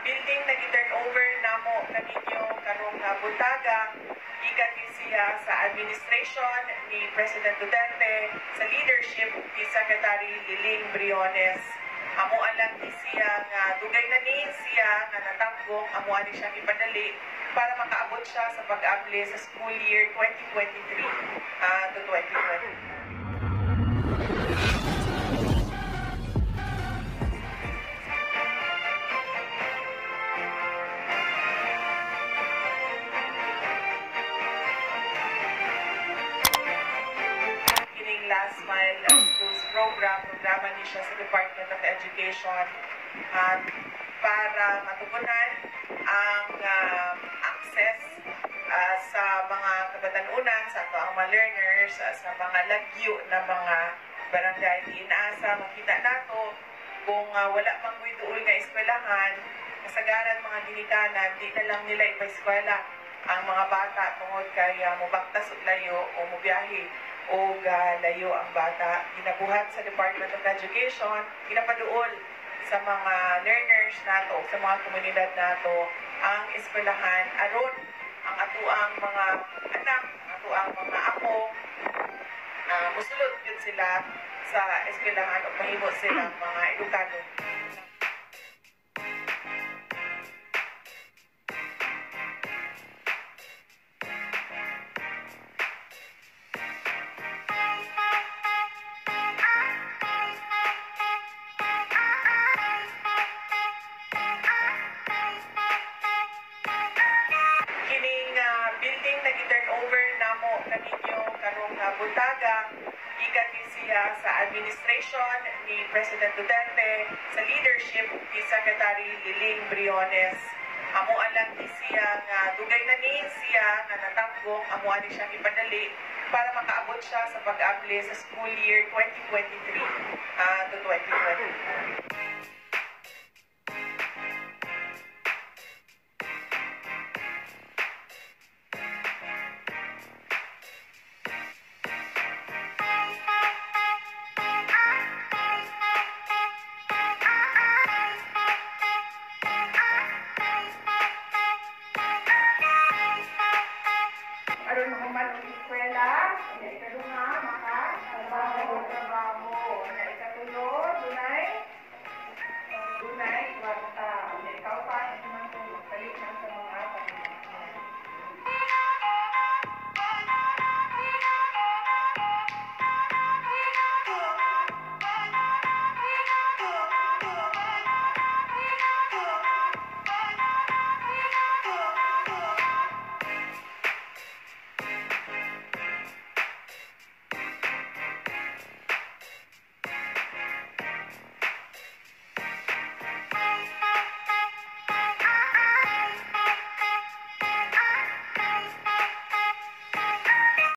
building na gi-turn over namo kaninyo karong buntaga gikan din siya sa administration ni President Duterte sa leadership ni Secretary Liling Briones. Amuan lang ni siya nga dugay na ni siya nga natanggong amuan ni siya ipadali para makaabot siya sa pag-abli sa school year 2023 to 2020. Last Mile Schools programa ni siya sa Department of Education para matugunan ang access sa mga kabatanunan, sa ato ang mga learners, sa mga lagyo na mga barangay. Inaasa, makita nato kung wala pang duol nga eskwelahan, kasagaran mga ginikanan, di na lang nila ipa-eskwela ang mga bata tungod kay mubaktas og layo o mubiyahe o layo ang bata. Ginabuhat sa Department of Education, ginapaduol sa mga learners nato, sa mga komunidad nato, ang eskwelahan aron ang atuang mga anak, atuang mga apo, musulod yun sila sa eskwelahan o mahimo silang mga edukado. Building na gi-turn over namo kaninyo karong buntaga gikan din siya sa administration ni President Duterte sa leadership ni Secretary Liling Briones. Amuan lang ni siya nga dugay na ni siya nga natanggong amuan ni siya ipadali para makaabot siya sa pag-abli sa school year 2023 to 2020.